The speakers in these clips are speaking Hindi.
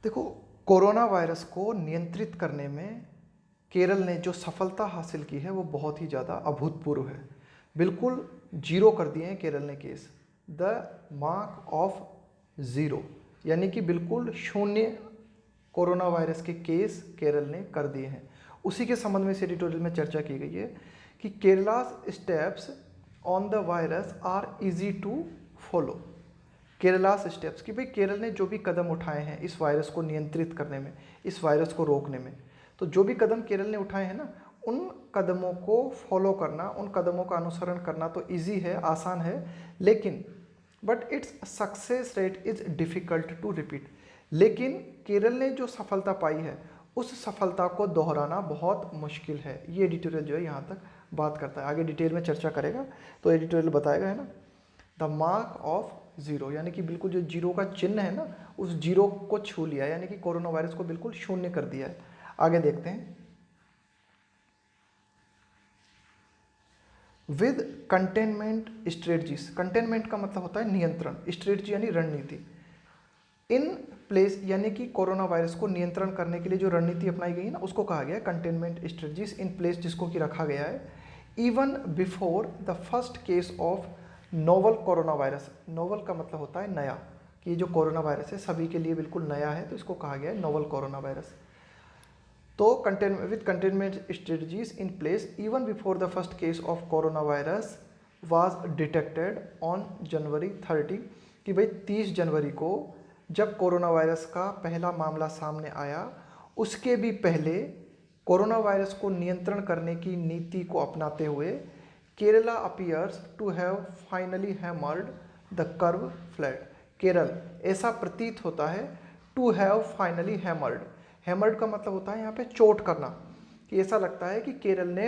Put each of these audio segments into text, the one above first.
देखो, कोरोना वायरस को नियंत्रित करने में केरल ने जो सफलता हासिल की है वो बहुत ही ज़्यादा अभूतपूर्व है। बिल्कुल जीरो कर दिए हैं केरल ने case, the mark of zero, यानी कि बिल्कुल शून्य कोरोना वायरस के केस केरल ने कर दिए हैं। उसी के संबंध में इस एडिटोरियल में चर्चा की गई है कि Kerala's steps on the virus are easy to follow. Kerala's steps कि भाई केरल ने जो भी कदम उठाए हैं इस वायरस को नियंत्रित करने में, इस वायरस को रोकने में, तो जो भी कदम केरल ने उठाए हैं ना, उन कदमों को फॉलो करना, उन कदमों का अनुसरण करना तो इजी है, आसान है, लेकिन but it's success rate is difficult to repeat. लेकिन केरल ने जो सफलता पाई है उस सफलता को दोहराना बहुत मुश्किल है। ये एडिटोरियल जो है यहाँ तक बात करता है, आगे डिटेल में चर्चा करेगा तो एडिटोरियल बताएगा, है ना। द मार्क ऑफ ज़ीरो, यानी कि बिल्कुल जो जीरो का चिन्ह है ना, उस जीरो को छू लिया, यानी कि कोरोना वायरस को बिल्कुल शून्य कर दिया है। आगे देखते हैं। विद कंटेनमेंट स्ट्रेटजीज, कंटेनमेंट का मतलब होता है नियंत्रण, स्ट्रेटजी यानी रणनीति, इन प्लेस यानी कि कोरोना वायरस को नियंत्रण करने के लिए जो रणनीति अपनाई गई है ना, उसको कहा गया है कंटेनमेंट स्ट्रेटजीज इन प्लेस, जिसको कि रखा गया है even before the first case of novel corona virus. Novel का मतलब होता है नया, कि जो कोरोना वायरस है सभी के लिए बिल्कुल नया है, तो इसको कहा गया है नोवल कोरोना वायरस। तो containment strategies in place even before the first case of corona virus was detected on January 30, कि भाई 30 जनवरी को जब कोरोना वायरस का पहला मामला सामने आया, उसके भी पहले कोरोना वायरस को नियंत्रण करने की नीति को अपनाते हुए Kerala appears to have finally hammered the curve flat. Kerala, ऐसा प्रतीत होता है, to have finally hammered, hammered का मतलब होता है यहाँ पे चोट करना, कि ऐसा लगता है कि केरल ने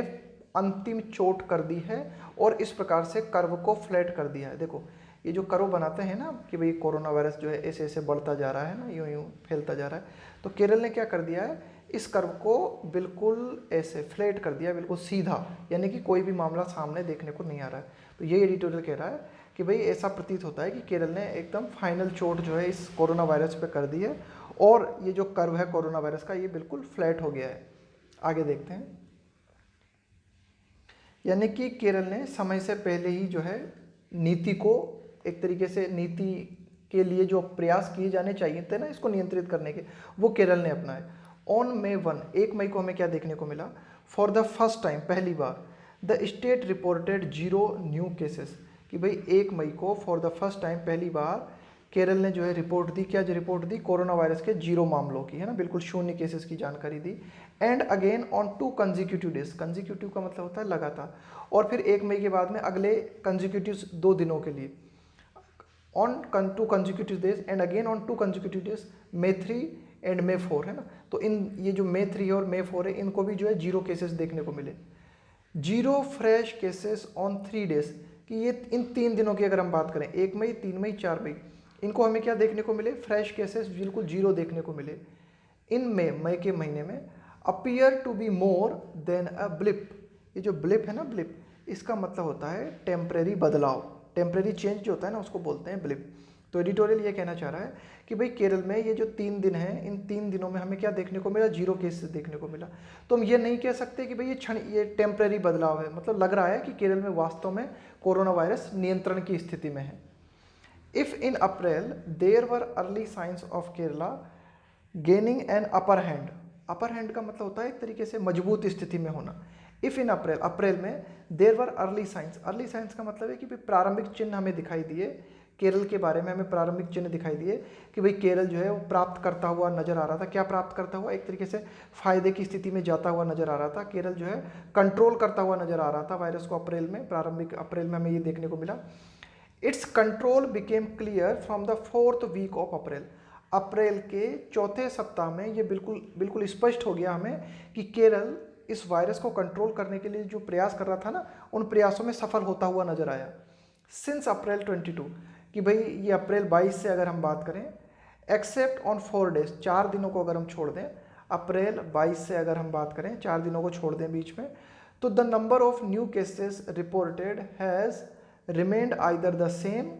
अंतिम चोट कर दी है और इस प्रकार से कर्व को फ्लैट कर दिया है। देखो, ये जो कर्व बनाते हैं ना कि भाई कोरोना वायरस जो है ऐसे ऐसे बढ़ता जा रहा है ना, यूं यूं फैलता जा रहा है, तो केरल ने क्या कर दिया है, इस कर्व को बिल्कुल ऐसे फ्लैट कर दिया, बिल्कुल सीधा, यानी कि कोई भी मामला सामने देखने को नहीं आ रहा है। तो ये एडिटोरियल कह रहा है कि भाई ऐसा प्रतीत होता है कि केरल ने एकदम फाइनल चोट जो है इस कोरोना वायरस पे कर दी है और ये जो कर्व है कोरोना वायरस का, ये बिल्कुल फ्लैट हो गया है। आगे देखते हैं। यानी कि केरल ने समय से पहले ही जो है नीति को, एक तरीके से नीति के लिए जो प्रयास किए जाने चाहिए थे ना इसको नियंत्रित करने के, वो केरल ने अपनाए। ऑन May 1, 1 मई को हमें क्या देखने को मिला, फॉर द फर्स्ट टाइम, पहली बार, the state reported 0 new cases, कि भाई 1 मई को फॉर द फर्स्ट टाइम, पहली बार केरल ने जो है रिपोर्ट दी, क्या जो रिपोर्ट दी, कोरोना वायरस के 0 मामलों की, है ना, बिल्कुल शून्य केसेस की जानकारी दी। And again on 2 consecutive days, consecutive का मतलब होता है लगातार, और फिर 1 मई के बाद में अगले कंजिक्यूटिव 2 दिनों के लिए, on 2 consecutive days and again on 2 consecutive days, May 3 and May 4, है ना। तो इन ये जो May 3 और May 4 है, इनको भी जो है 0 केसेस देखने को मिले। 0 फ्रेश केसेस ऑन 3 डेज, कि ये इन 3 दिनों की अगर हम बात करें, 1 मई, 3 मई, 4 मई, इनको हमें क्या देखने को मिले, फ्रेश केसेस बिल्कुल 0 देखने को मिले। इन मई के महीने में appear to be more than a blip, ये जो ब्लिप है ना, ब्लिप, इसका मतलब होता है टेम्परेरी बदलाव, टेम्परेरी चेंज जो होता है ना उसको बोलते हैं ब्लिप। तो एडिटोरियल ये कहना चाह रहा है कि भाई केरल में ये जो 3 दिन हैं, इन 3 दिनों में हमें क्या देखने को मिला, 0 केसेस देखने को मिला। तो हम ये नहीं कह सकते कि भाई ये टेम्परेरी बदलाव है, मतलब लग रहा है कि केरल में वास्तव में कोरोना वायरस नियंत्रण की स्थिति में है। If in April there were early signs of Kerala gaining an upper hand, upper hand का मतलब होता है एक तरीके से मजबूत स्थिति में होना। इफ इन अप्रैल, अप्रैल में there were early signs, early signs का मतलब है कि प्रारंभिक चिन्ह हमें दिखाई दिए, केरल के बारे में हमें प्रारंभिक चिन्ह दिखाई दिए कि भाई केरल जो है वो प्राप्त करता हुआ नजर आ रहा था। क्या प्राप्त करता हुआ, एक तरीके से फायदे की स्थिति में जाता हुआ नजर आ रहा था। केरल जो है कंट्रोल करता हुआ नजर आ रहा था वायरस को, अप्रैल में, प्रारंभिक अप्रैल में हमें ये देखने को मिला। Its control became clear from the 4th week of April, अप्रैल के चौथे सप्ताह में ये बिल्कुल बिल्कुल स्पष्ट हो गया हमें कि केरल इस वायरस को कंट्रोल करने के लिए जो प्रयास कर रहा था ना, उन प्रयासों में सफल होता हुआ नजर आया। सिंस अप्रैल 22, कि भाई ये अप्रैल 22 से अगर हम बात करें, एक्सेप्ट ऑन 4 डेज, 4 दिनों को अगर हम छोड़ दें, अप्रैल 22 से अगर हम बात करें, 4 दिनों को छोड़ दें बीच में, तो the number of new cases reported has remained either the same,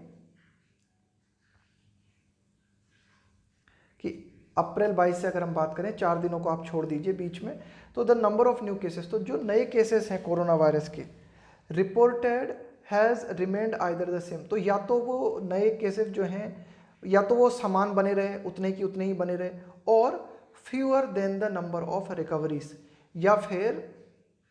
कि अप्रैल 22 से अगर हम बात करें, 4 दिनों को आप छोड़ दीजिए बीच में, तो the number of new cases, तो जो नए केसेस हैं कोरोना वायरस के reported has remained either the same, तो या तो वो नए केसेस जो हैं या तो वो समान बने रहे, उतने की उतने ही बने रहे, और fewer than the number of recoveries, या फिर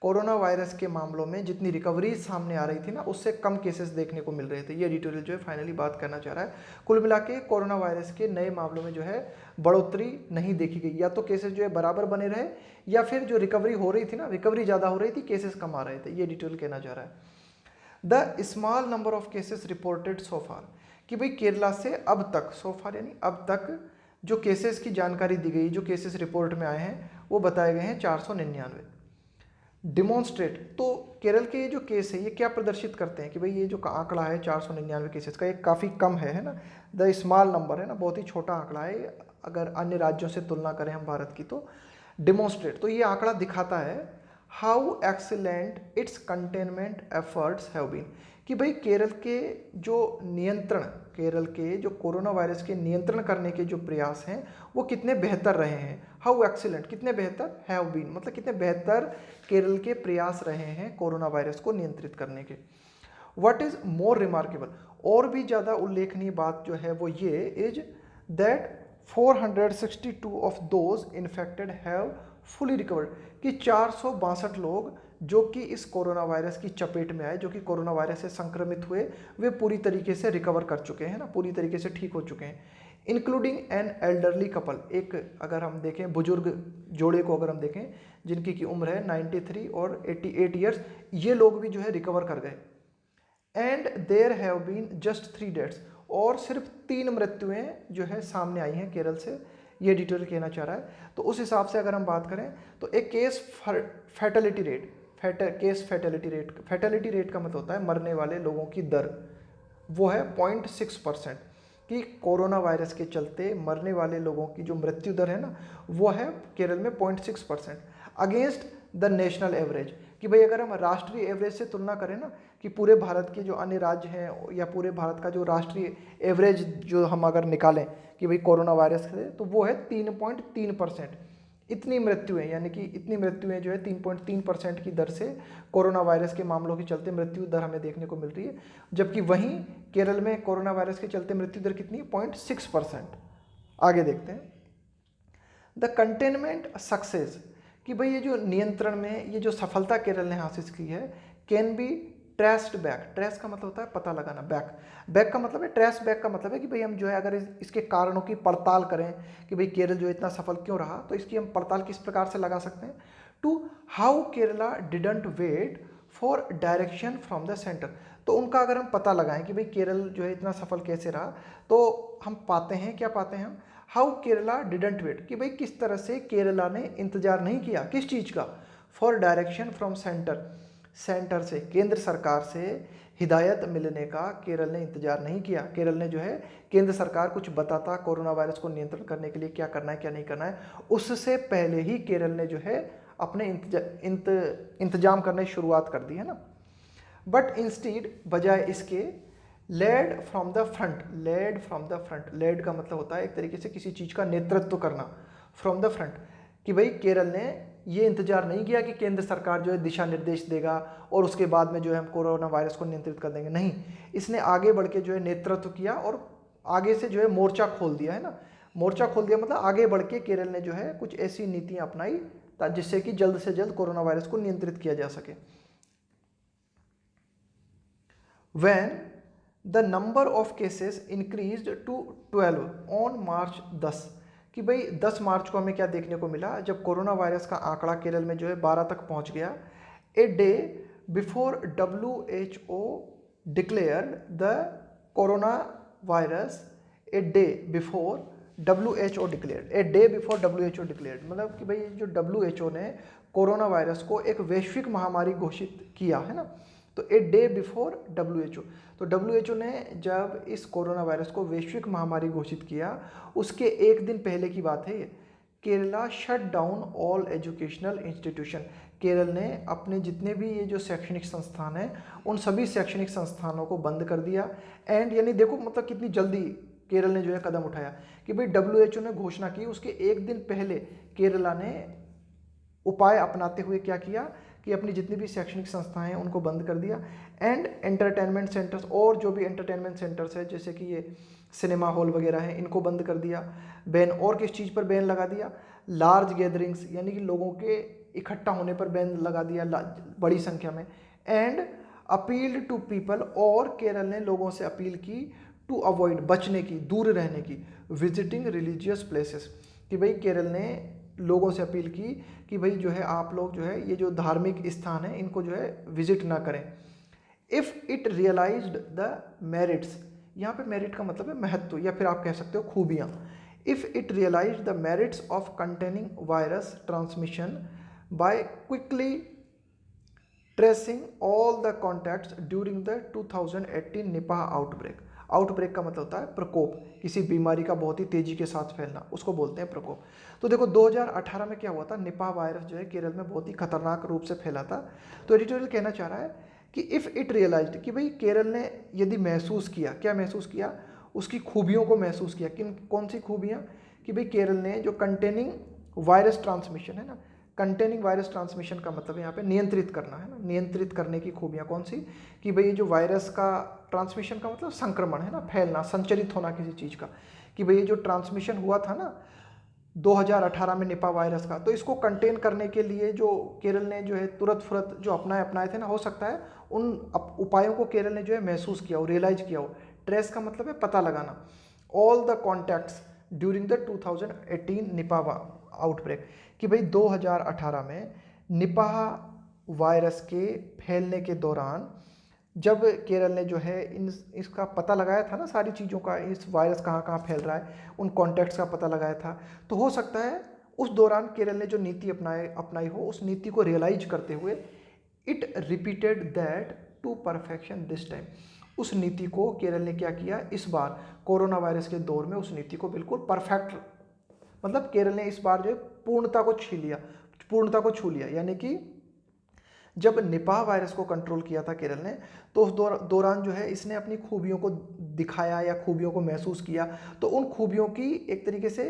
कोरोना वायरस के मामलों में जितनी रिकवरीज सामने आ रही थी ना, उससे कम केसेस देखने को मिल रहे थे। ये एडिटोरियल जो है फाइनली बात करना चाह रहा है। कुल मिला के कोरोना वायरस के नए मामलों में जो है बढ़ोतरी नहीं देखी गई, या तो केसेस जो है बराबर बने रहे, या फिर जो रिकवरी हो रही थी ना, रिकवरी ज़्यादा हो रही थी, केसेस कम आ रहे थे। ये एडिटोरियल कहना चाह रहा है। The small number of cases reported so far, कि भाई केरला से अब तक, सो फार यानी अब तक जो केसेस की जानकारी दी गई, जो केसेस रिपोर्ट में आए हैं, वो बताए गए हैं 499। डिमॉन्स्ट्रेट, तो केरल के ये जो केस है ये क्या प्रदर्शित करते हैं कि भाई ये जो आंकड़ा है 499 केसेस का, ये काफ़ी कम है ना, द स्मॉल नंबर है ना, बहुत ही छोटा आंकड़ा है अगर अन्य राज्यों से तुलना करें हम भारत की। तो डिमॉन्स्ट्रेट, तो ये आंकड़ा दिखाता है how excellent its containment efforts have been, कि भाई केरल के जो नियंत्रण, केरल के जो कोरोना वायरस के नियंत्रण करने के जो प्रयास हैं वो कितने बेहतर रहे हैं। हाउ एक्सीलेंट, कितने बेहतर, हैव बीन मतलब कितने बेहतर केरल के प्रयास रहे हैं कोरोना वायरस को नियंत्रित करने के। व्हाट इज मोर रिमार्केबल, और भी ज़्यादा उल्लेखनीय बात जो है वो ये is that 462 of those infected have fully recovered, कि 462 लोग जो कि इस कोरोना वायरस की चपेट में आए, जो कि कोरोना वायरस से संक्रमित हुए, वे पूरी तरीके से रिकवर कर चुके हैं ना, पूरी तरीके से ठीक हो चुके हैं। इंक्लूडिंग एन एल्डरली कपल, एक अगर हम देखें बुजुर्ग जोड़े को अगर हम देखें जिनकी की उम्र है 93 और 88 ईयर्स, ये लोग भी जो है रिकवर कर गए। And there have been just 3 deaths, और सिर्फ 3 मृत्युएं जो है सामने आई हैं केरल से, ये डिटेल कहना चाह रहा है। तो उस हिसाब से अगर हम बात करें तो एक case fatality rate, case fatality rate का मतलब होता है मरने वाले लोगों की दर, वो है 0.6%, कि कोरोना वायरस के चलते मरने वाले लोगों की जो मृत्यु दर है ना, वो है केरल में 0.6% अगेंस्ट द नेशनल एवरेज, कि भाई अगर हम राष्ट्रीय एवरेज से तुलना करें ना, कि पूरे भारत के जो अन्य राज्य हैं या पूरे भारत का जो राष्ट्रीय एवरेज जो हम अगर निकालें कि भाई कोरोना वायरस से, तो वो है 3.3%। इतनी मृत्युएं, यानी कि इतनी मृत्युएं जो है 3.3% की दर से कोरोना वायरस के मामलों के चलते मृत्यु दर हमें देखने को मिल रही है, जबकि वहीं केरल में कोरोना वायरस के चलते मृत्यु दर कितनी, 0.6%। आगे देखते हैं द कंटेनमेंट सक्सेस, कि भाई ये जो नियंत्रण में ये जो सफलता केरल ने हासिल की है, can be traced back, trace का मतलब होता है पता लगाना, बैक का मतलब है, ट्रेस बैक का मतलब है कि भाई हम जो है अगर इसके कारणों की पड़ताल करें कि भाई केरल जो इतना सफल क्यों रहा, तो इसकी हम पड़ताल किस प्रकार से लगा सकते हैं। To how Kerala didn't wait for direction from the centre, तो उनका अगर हम पता लगाएं कि भाई केरल जो है इतना सफल कैसे रहा, तो हम पाते हैं, क्या पाते हैं हम, हाउ केरला डिडंट वेट, कि भाई किस तरह से केरला ने इंतजार नहीं किया, किस चीज़ का, for direction from centre, centre से, केंद्र सरकार से हिदायत मिलने का केरल ने इंतजार नहीं किया। केरल ने जो है केंद्र सरकार कुछ बताता कोरोना वायरस को नियंत्रण करने के लिए क्या करना है क्या नहीं करना है, उससे पहले ही केरल ने जो है अपने इंतजाम करने की शुरुआत कर दी है ना। बट इंस्टीड, बजाय इसके, led from the front, led from the front, led का मतलब होता है एक तरीके से किसी चीज़ का नेतृत्व करना, फ्रॉम द फ्रंट, कि भाई केरल ने ये इंतजार नहीं किया कि केंद्र सरकार जो है दिशा निर्देश देगा और उसके बाद में जो है हम कोरोना वायरस को नियंत्रित कर देंगे, नहीं, इसने आगे बढ़ के जो है नेतृत्व किया और आगे से जो है मोर्चा खोल दिया है ना। मोर्चा खोल दिया मतलब आगे बढ़ के केरल ने जो है कुछ ऐसी नीतियां अपनाई जिससे कि जल्द से जल्द कोरोना वायरस को नियंत्रित किया जा सके। When the number of cases increased to 12 on March 10, कि भाई 10 मार्च को हमें क्या देखने को मिला, जब कोरोना वायरस का आंकड़ा केरल में जो है 12 तक पहुंच गया। A day before WHO declared the corona virus, a day before WHO declared, a day before WHO declared, मतलब कि भाई जो WHO ने कोरोना वायरस को एक वैश्विक महामारी घोषित किया है ना, तो ए डे बिफोर WHO, तो WHO ने जब इस कोरोना वायरस को वैश्विक महामारी घोषित किया, उसके एक दिन पहले की बात है ये, Kerala shut down all educational institution, Kerala ने अपने जितने भी ये जो शैक्षणिक संस्थान हैं उन सभी शैक्षणिक संस्थानों को बंद कर दिया। एंड यानी देखो मतलब कितनी जल्दी केरल ने जो है कदम उठाया कि भाई WHO ने घोषणा की, उसके एक दिन पहले केरला ने उपाय अपनाते हुए क्या किया कि अपनी जितनी भी शैक्षणिक संस्थाएं हैं उनको बंद कर दिया। एंड एंटरटेनमेंट सेंटर्स, और जो भी एंटरटेनमेंट सेंटर्स है जैसे कि ये सिनेमा हॉल वगैरह हैं, इनको बंद कर दिया। बैन, और किस चीज़ पर बैन लगा दिया? लार्ज गैदरिंग्स, यानी कि लोगों के इकट्ठा होने पर बैन लगा दिया बड़ी संख्या में। एंड अपील्ड टू पीपल, और केरल ने लोगों से अपील की टू अवॉइड, बचने की, दूर रहने की, विजिटिंग रिलीजियस प्लेसेस, कि भाई केरल ने लोगों से अपील की कि भाई जो है आप लोग जो है ये जो धार्मिक स्थान है इनको जो है विजिट ना करें। If it realised the merits, यहाँ पे मेरिट का मतलब है महत्व, या फिर आप कह सकते हो खूबियाँ। If it realize the merits of containing virus transmission by quickly tracing all the contacts during the 2018 Nipah outbreak. Outbreak का मतलब होता है प्रकोप, किसी बीमारी का बहुत ही तेजी के साथ फैलना, उसको बोलते हैं प्रकोप। तो देखो 2018 में क्या हुआ था, निपाह वायरस जो है केरल में बहुत ही खतरनाक रूप से फैला था। तो एडिटोरियल कहना चाह रहा है कि इफ़ इट रियलाइज्ड, कि भाई केरल ने यदि महसूस किया, क्या महसूस किया? उसकी खूबियों को महसूस किया। किन कौन सी खूबियाँ? कि भाई केरल ने जो कंटेनिंग वायरस ट्रांसमिशन है ना, कंटेनिंग वायरस ट्रांसमिशन का मतलब यहाँ पे नियंत्रित करना है ना, नियंत्रित करने की खूबियाँ कौन सी? कि भाई जो वायरस का ट्रांसमिशन का मतलब संक्रमण है ना, फैलना, संचरित होना किसी चीज़ का, कि भाई जो ट्रांसमिशन हुआ था ना 2018 में निपा वायरस का, तो इसको कंटेन करने के लिए जो केरल ने जो है तुरंत फुरत जो अपनाए थे ना, हो सकता है उन उपायों को केरल ने जो है महसूस किया हो, रियलाइज किया हो। ट्रेस का मतलब है पता लगाना। All the contacts during the 2018 Nipah outbreak, कि भाई 2018 में निपाह वायरस के फैलने के दौरान जब केरल ने जो है इसका पता लगाया था ना, सारी चीज़ों का, इस वायरस कहाँ कहाँ फैल रहा है, उन कॉन्टैक्ट्स का पता लगाया था, तो हो सकता है उस दौरान केरल ने जो नीति अपनाई हो, उस नीति को रियलाइज करते हुए it repeated that to perfection this time. उस नीति को केरल ने क्या किया, इस बार कोरोना वायरस के दौर में उस नीति को बिल्कुल परफेक्ट, मतलब केरल ने इस बार जो है पूर्णता को छू लिया। यानी कि जब निपाह वायरस को कंट्रोल किया था केरल ने, तो उस दौरान जो है इसने अपनी खूबियों को दिखाया या खूबियों को महसूस किया, तो उन खूबियों की एक तरीके से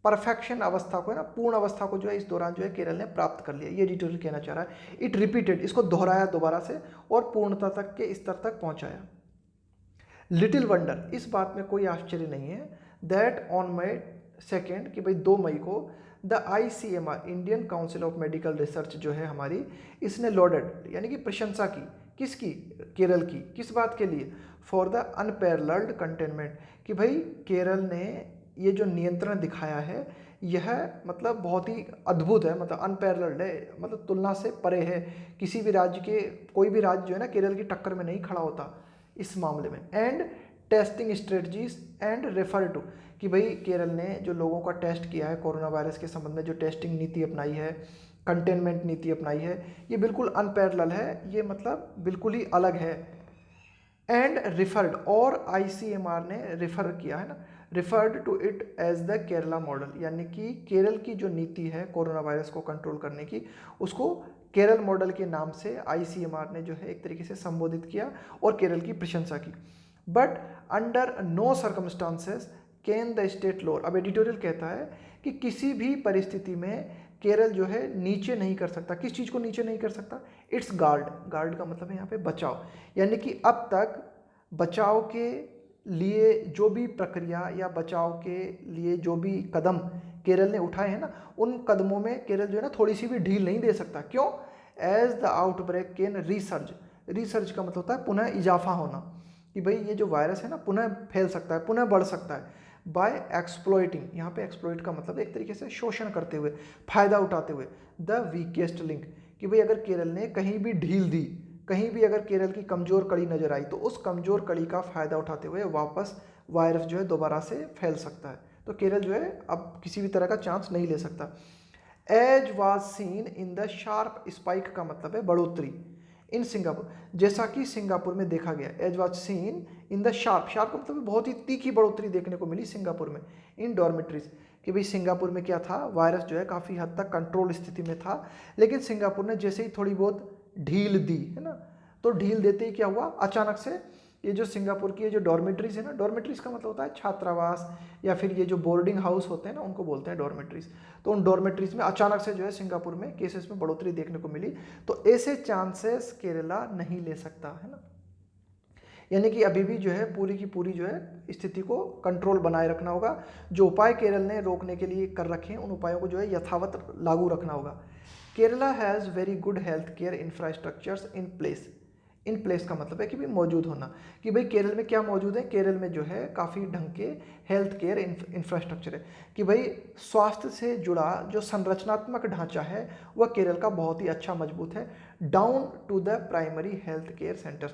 परफेक्शन अवस्था को है ना, पूर्ण अवस्था को जो है इस दौरान जो है केरल ने प्राप्त कर लिया। ये एडिटोरियल कहना चाह रहा है। इट रिपीटेड, इसको दोहराया दोबारा से और पूर्णता तक के स्तर तक पहुंचाया। लिटिल वंडर, इस बात में कोई आश्चर्य नहीं है, दैट ऑन मई 2 कि भाई 2 मई को the ICMR Indian council of medical research जो है हमारी, इसने लॉडेड यानी कि प्रशंसा की, किसकी? केरल की। किस बात के लिए? फॉर द अनपैरेलल्ड कंटेनमेंट, कि भाई केरल ने ये जो नियंत्रण दिखाया है यह मतलब बहुत ही अद्भुत है, मतलब अनपैरेलल्ड है, मतलब तुलना से परे है। किसी भी राज्य के, कोई भी राज्य जो है ना केरल की टक्कर में नहीं खड़ा होता इस मामले में। And testing strategies and refer to, कि भाई केरल ने जो लोगों का टेस्ट किया है कोरोना वायरस के संबंध में, जो टेस्टिंग नीति अपनाई है, कंटेनमेंट नीति अपनाई है, ये बिल्कुल अनपैरेलल है, ये मतलब बिल्कुल ही अलग है। एंड रिफर्ड, और ICMR ने रिफर किया है ना, referred to it as the Kerala model, यानी कि केरल की जो नीति है कोरोना वायरस को कंट्रोल करने की, उसको केरल मॉडल के नाम से ICMR ने जो है एक तरीके से संबोधित किया और केरल की प्रशंसा की। But under no circumstances can the state lower, अब एडिटोरियल कहता है कि किसी भी परिस्थिति में केरल जो है नीचे नहीं कर सकता। किस चीज़ को नीचे नहीं कर सकता? इट्स गार्ड का मतलब है यहाँ पे बचाव, यानी कि अब तक बचाव के लिए जो भी प्रक्रिया या बचाव के लिए जो भी कदम केरल ने उठाए हैं ना, उन कदमों में केरल जो है ना थोड़ी सी भी ढील नहीं दे सकता। क्यों? As the outbreak can resurge का मतलब होता है पुनः इजाफा होना, कि भाई ये जो वायरस है ना पुनः फैल सकता है, पुनः बढ़ सकता है। बाय एक्सप्लॉइटिंग, यहाँ पे एक्सप्लॉइट का मतलब एक तरीके से शोषण करते हुए, फायदा उठाते हुए, द वीकेस्ट लिंक, कि भाई अगर केरल ने कहीं भी ढील दी, कहीं भी अगर केरल की कमजोर कड़ी नजर आई, तो उस कमजोर कड़ी का फायदा उठाते हुए वापस वायरस जो है दोबारा से फैल सकता है। तो केरल जो है अब किसी भी तरह का चांस नहीं ले सकता। As was seen in the sharp spike का मतलब है बढ़ोतरी इन सिंगापुर, जैसा कि सिंगापुर में देखा गया। As was seen in the sharp का मतलब बहुत ही तीखी बढ़ोतरी देखने को मिली सिंगापुर में इन डॉर्मेट्रीज, कि भाई सिंगापुर में क्या था, वायरस जो है काफ़ी हद तक कंट्रोल स्थिति में था, लेकिन सिंगापुर ने जैसे ही थोड़ी बहुत ढील दी है ना, तो ढील देते ही क्या हुआ, अचानक से ये जो सिंगापुर की ये जो डॉर्मेट्रीज है ना, डॉर्मेट्रीज का मतलब होता है छात्रावास, या फिर ये जो बोर्डिंग हाउस होते हैं ना उनको बोलते हैं डॉर्मेट्रीज। तो उन डॉर्मेट्रीज में अचानक से जो है सिंगापुर में केसेस में बढ़ोतरी देखने को मिली, तो ऐसे चांसेस केरला नहीं ले सकता है ना। यानी कि अभी भी जो है पूरी की पूरी जो है स्थिति को कंट्रोल बनाए रखना होगा। जो उपाय केरल ने रोकने के लिए कर रखे हैं उन उपायों को जो है यथावत लागू रखना होगा। Kerala has very good health care infrastructures in place. In place का मतलब है कि भाई मौजूद होना, कि भाई केरल में क्या मौजूद है, केरल में जो है काफ़ी ढंग के हेल्थ केयर इंफ्रास्ट्रक्चर है, कि भाई स्वास्थ्य से जुड़ा जो संरचनात्मक ढांचा है वह केरल का बहुत ही अच्छा मजबूत है। Down to the primary health care centres,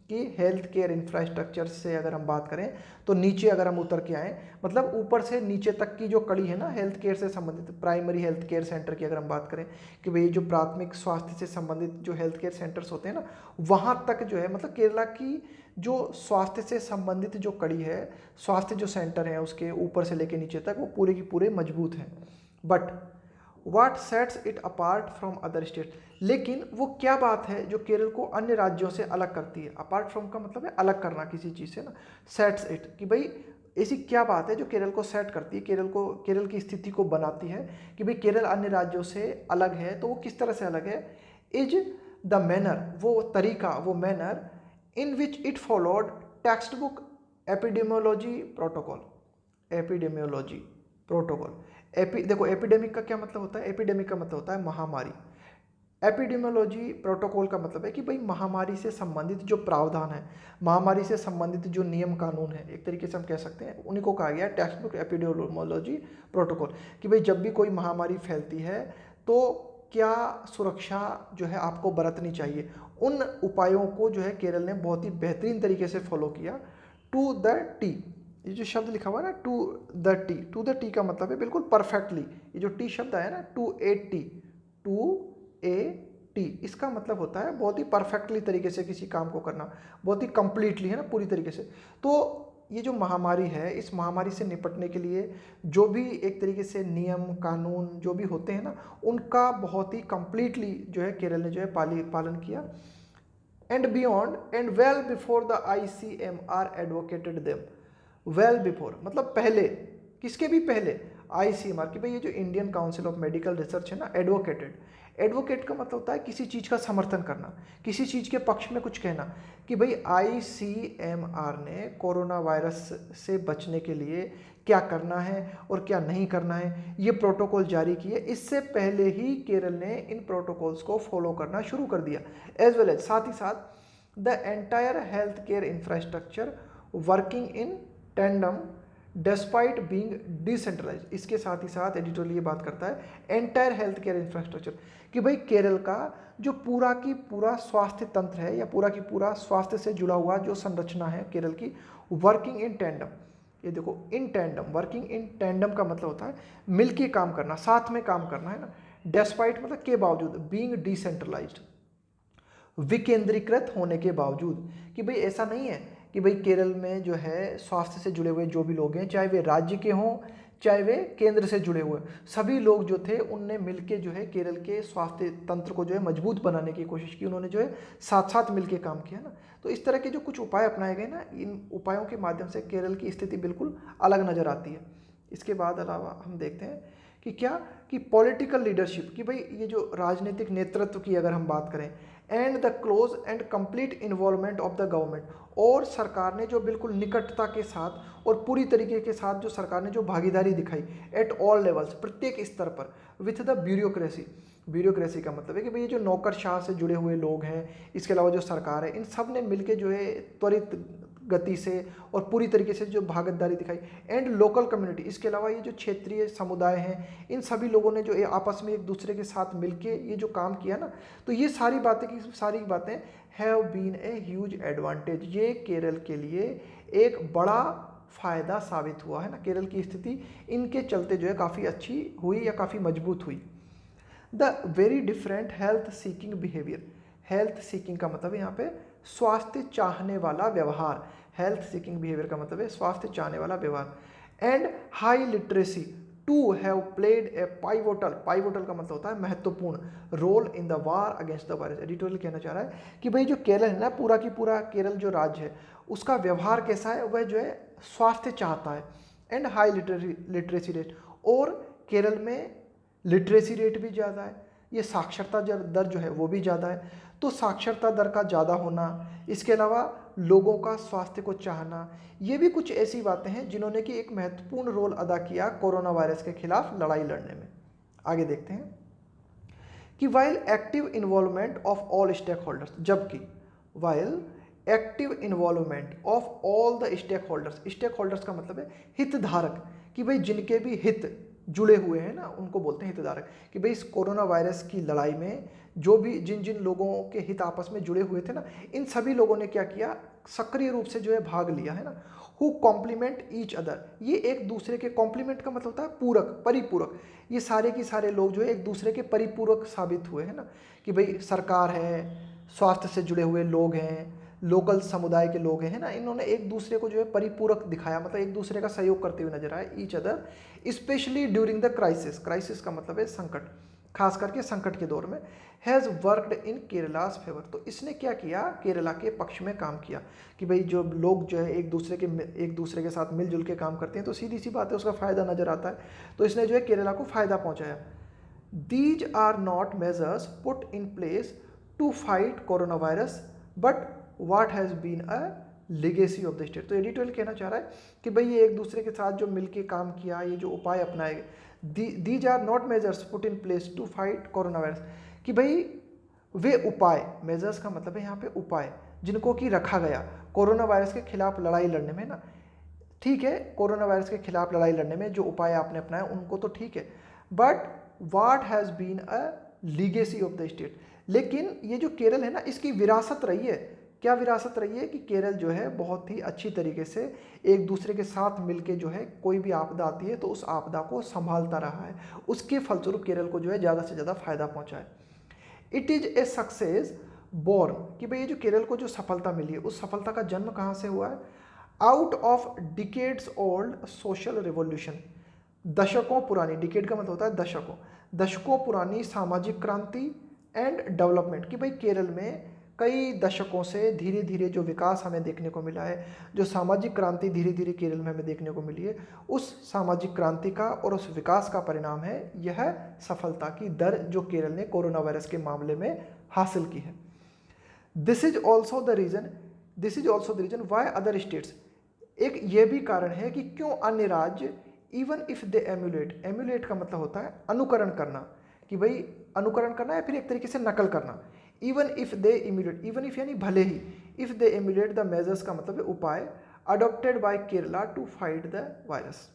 कि हेल्थ केयर इंफ्रास्ट्रक्चर से अगर हम बात करें तो नीचे अगर हम उतर के आएँ, मतलब ऊपर से नीचे तक की जो कड़ी है ना हेल्थ केयर से संबंधित, प्राइमरी हेल्थ केयर सेंटर की अगर हम बात करें कि भाई जो प्राथमिक स्वास्थ्य से संबंधित जो हेल्थ केयर सेंटर्स होते हैं ना, वहाँ तक जो है मतलब केरला की जो स्वास्थ्य से संबंधित जो कड़ी है, स्वास्थ्य जो सेंटर है उसके ऊपर से लेके नीचे तक वो पूरे की पूरे मजबूत हैं। But what sets it apart from other state, लेकिन वो क्या बात है जो केरल को अन्य राज्यों से अलग करती है। अपार्ट फ्रॉम का मतलब है अलग करना किसी चीज़ से ना, सेट्स इट, कि भाई ऐसी क्या बात है जो केरल को सेट करती है, केरल की स्थिति को बनाती है कि भाई केरल अन्य राज्यों से अलग है। तो वो किस तरह से अलग है, इज द मैनर, वो तरीका, वो manner in which it followed text book epidemiology protocol. Epidemiology protocol, देखो एपिडेमिक का क्या मतलब होता है, एपिडेमिक का मतलब होता है महामारी। एपिडेमियोलॉजी प्रोटोकॉल का मतलब है कि भाई महामारी से संबंधित जो प्रावधान है, महामारी से संबंधित जो नियम कानून है, एक तरीके से हम कह सकते हैं उन्हीं को कहा गया है टेक्स्ट बुक एपिडेमियोलॉजी प्रोटोकॉल, कि भाई जब भी कोई महामारी फैलती है तो क्या सुरक्षा जो है आपको बरतनी चाहिए। उन उपायों को जो है केरल ने बहुत ही बेहतरीन तरीके से फॉलो किया। टू द टी, ये जो शब्द लिखा हुआ है ना to the T, to the T का मतलब है बिल्कुल परफेक्टली। ये जो टी शब्द आया ना टू ए टी, इसका मतलब होता है बहुत ही परफेक्टली तरीके से किसी काम को करना, बहुत ही कंप्लीटली है ना, पूरी तरीके से। तो ये जो महामारी है, इस महामारी से निपटने के लिए जो भी एक तरीके से नियम कानून जो भी होते हैं ना, उनका बहुत ही कंप्लीटली जो है केरल ने जो है पालन किया। And beyond and well before the ICMR advocated them. Well before मतलब पहले, किसके भी पहले, ICMR की, भाई ये जो Indian council of medical research है ना, एडवोकेटेड, एडवोकेट का मतलब होता है किसी चीज़ का समर्थन करना, किसी चीज़ के पक्ष में कुछ कहना, कि भाई ICMR ने कोरोना वायरस से बचने के लिए क्या करना है और क्या नहीं करना है, ये प्रोटोकॉल जारी किए। इससे पहले ही केरल ने इन प्रोटोकॉल्स को फॉलो करना शुरू कर दिया। एज वेल एज साथ ही साथ the entire health care infrastructure working in tandem despite being decentralise. इसके साथ ही साथ एडिटोरियल ये बात करता है एंटायर हेल्थ केयर इंफ्रास्ट्रक्चर, कि भाई केरल का जो पूरा की पूरा स्वास्थ्य तंत्र है या पूरा की पूरा स्वास्थ्य से जुड़ा हुआ जो संरचना है केरल की, वर्किंग इन टेंडम। ये देखो इन टेंडम, वर्किंग इन टेंडम का मतलब होता है मिलके काम करना, साथ में काम करना है ना। डेस्पाइट मतलब के बावजूद, बीइंग डिसेंट्रलाइज्ड विकेंद्रीकृत होने के बावजूद, कि भाई ऐसा नहीं है कि भाई केरल में जो है स्वास्थ्य से जुड़े हुए जो भी लोग हैं, चाहे वे राज्य के हों चाहे वे केंद्र से जुड़े हुए, सभी लोग जो थे उनने मिलके जो है केरल के स्वास्थ्य तंत्र को जो है मजबूत बनाने की कोशिश की। उन्होंने जो है साथ साथ मिलके काम किया ना। तो इस तरह के जो कुछ उपाय अपनाए गए ना, इन उपायों के माध्यम से केरल की स्थिति बिल्कुल अलग नज़र आती है। इसके बाद अलावा हम देखते हैं कि क्या, कि पॉलिटिकल लीडरशिप, कि भाई ये जो राजनीतिक नेतृत्व की अगर हम बात करें, and the close and complete involvement of the government, और सरकार ने जो बिल्कुल निकटता के साथ और पूरी तरीके के साथ जो सरकार ने जो भागीदारी दिखाई एट ऑल लेवल्स, प्रत्येक स्तर पर, विथ द ब्यूरोक्रेसी। ब्यूरोक्रेसी का मतलब है कि भाई ये जो नौकरशाह से जुड़े हुए लोग हैं, इसके अलावा जो सरकार है, इन सब ने मिलकर जो है त्वरित गति से और पूरी तरीके से जो भागीदारी दिखाई। एंड लोकल कम्युनिटी, इसके अलावा ये जो क्षेत्रीय समुदाय हैं, इन सभी लोगों ने जो आपस में एक दूसरे के साथ मिलके ये जो काम किया ना, तो ये सारी बातें की सारी बातें have been a huge advantage. ये केरल के लिए एक बड़ा फ़ायदा साबित हुआ है ना। केरल की स्थिति इनके चलते जो है काफ़ी अच्छी हुई या काफ़ी मजबूत हुई। The very different health seeking behaviour, health seeking का मतलब यहाँ पे स्वास्थ्य चाहने वाला व्यवहार, हेल्थ सीकिंग बिहेवियर का मतलब है स्वास्थ्य चाहने वाला व्यवहार। And high literacy to have played a pivotal का मतलब होता है महत्वपूर्ण role in the war against the virus. Editorial कहना चाह रहा है कि भाई जो केरल है ना, पूरा की पूरा केरल जो राज्य है उसका व्यवहार कैसा है, वह जो है स्वास्थ्य चाहता है एंड हाई लिटरेसी रेट, और केरल में लिटरेसी रेट भी ज़्यादा है, ये साक्षरता दर जो है वो भी ज़्यादा है। तो साक्षरता दर का ज़्यादा होना, इसके अलावा लोगों का स्वास्थ्य को चाहना, ये भी कुछ ऐसी बातें हैं जिन्होंने कि एक महत्वपूर्ण रोल अदा किया कोरोना वायरस के खिलाफ लड़ाई लड़ने में। आगे देखते हैं कि while active involvement of all stakeholders, जबकि while active involvement of all the stakeholders का मतलब है हितधारक, कि भाई जिनके भी हित जुड़े हुए हैं ना उनको बोलते हैं हितधारक, कि भाई इस कोरोना वायरस की लड़ाई में जो भी जिन जिन लोगों के हित आपस में जुड़े हुए थे ना, इन सभी लोगों ने क्या किया, सक्रिय रूप से जो है भाग लिया है ना। हु कॉम्प्लीमेंट ईच अदर, ये एक दूसरे के, कॉम्प्लीमेंट का मतलब होता है पूरक, परिपूरक, ये सारे के सारे लोग जो है एक दूसरे के परिपूरक साबित हुए हैं ना, कि भाई सरकार है, स्वास्थ्य से जुड़े हुए लोग हैं, लोकल समुदाय के लोग हैं ना, इन्होंने एक दूसरे को जो है परिपूरक दिखाया, मतलब एक दूसरे का सहयोग करते हुए नजर आए, each other specially during the crisis का मतलब है संकट, खास करके संकट के दौर में, हैज़ वर्कड इन केरलास फेवर, तो इसने क्या किया, केरला के पक्ष में काम किया, कि भाई जो लोग जो है एक दूसरे के साथ मिलजुल के काम करते हैं तो सीधी सी बात है उसका फ़ायदा नज़र आता है, तो इसने जो है केरला को फ़ायदा पहुँचाया। These are not measures put in place to fight corona virus but what has been a legacy of the state. तो एडिटोरियल कहना चाह रहा है कि भाई ये एक दूसरे के साथ जो मिलके काम किया, ये जो उपाय अपनाए गए, these are not measures put in place to fight corona virus, कि भाई वे उपाय, मेजर्स का मतलब है यहाँ पे उपाय, जिनको कि रखा गया कोरोना वायरस के खिलाफ लड़ाई लड़ने में ना, ठीक है, कोरोना वायरस के खिलाफ लड़ाई लड़ने में जो उपाय आपने अपनाए उनको तो ठीक है, but what has been a legacy of the state, लेकिन ये जो केरल है ना इसकी विरासत रही है, क्या विरासत रही है कि केरल जो है बहुत ही अच्छी तरीके से एक दूसरे के साथ मिलके जो है कोई भी आपदा आती है तो उस आपदा को संभालता रहा है, उसके फलस्वरूप केरल को जो है ज़्यादा से ज़्यादा फायदा पहुंचा है। It is a success born, कि भाई ये जो केरल को जो सफलता मिली है उस सफलता का जन्म कहाँ से हुआ है, out of decades old social revolution, दशकों पुरानी, डिकेड का मतलब होता है दशकों पुरानी सामाजिक क्रांति एंड डेवलपमेंट, कि भाई केरल में कई दशकों से धीरे धीरे जो विकास हमें देखने को मिला है, जो सामाजिक क्रांति धीरे धीरे केरल में हमें देखने को मिली है, उस सामाजिक क्रांति का और उस विकास का परिणाम है यह सफलता की दर जो केरल ने कोरोना वायरस के मामले में हासिल की है। This is also the reason why other states, एक ये भी कारण है कि क्यों अन्य राज्य इवन इफ दे एम्यूलेट का मतलब होता है अनुकरण करना, कि भाई अनुकरण करना या फिर एक तरीके से नकल करना, even if they emulate, even if यानी भले ही, if they emulate the measures का मतलब है उपाय, adopted by Kerala to fight the virus,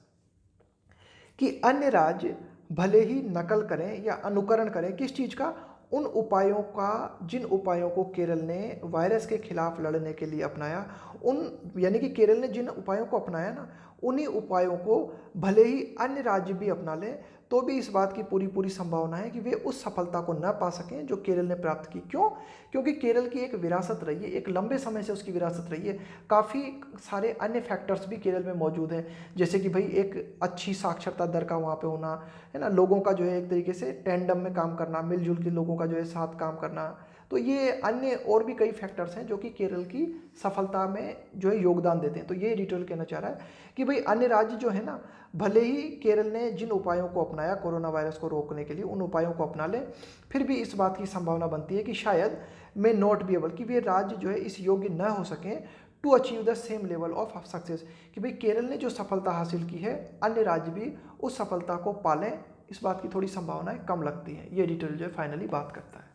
कि अन्य राज्य भले ही नकल करें या अनुकरण करें किस चीज़ का, उन उपायों का जिन उपायों को केरल ने वायरस के खिलाफ लड़ने के लिए अपनाया, उन यानी कि केरल ने जिन उपायों को अपनाया ना, उन्हीं उपायों को भले ही अन्य राज्य भी अपना लें तो भी इस बात की पूरी संभावना है कि वे उस सफलता को न पा सकें जो केरल ने प्राप्त की। क्यों? क्योंकि केरल की एक विरासत रही है, एक लंबे समय से उसकी विरासत रही है, काफ़ी सारे अन्य फैक्टर्स भी केरल में मौजूद हैं, जैसे कि भाई एक अच्छी साक्षरता दर का वहाँ पे होना है ना, लोगों का जो है एक तरीके से टेंडम में काम करना, मिलजुल के लोगों का जो है साथ काम करना, तो ये अन्य और भी कई फैक्टर्स हैं जो कि केरल की सफलता में जो है योगदान देते हैं। तो ये एडिटोरियल कहना चाह रहा है कि भाई अन्य राज्य जो है ना, भले ही केरल ने जिन उपायों को अपनाया कोरोना वायरस को रोकने के लिए, उन उपायों को अपना लें, फिर भी इस बात की संभावना बनती है कि शायद मे नॉट बी एबल, कि वे राज्य जो है इस योग्य न हो सकें to achieve the same level of success, कि भाई केरल ने जो सफलता हासिल की है अन्य राज्य भी उस सफलता को पालें, इस बात की थोड़ी संभावनाएं कम लगती हैं। ये एडिटोरियल जो है फाइनली बात करता है।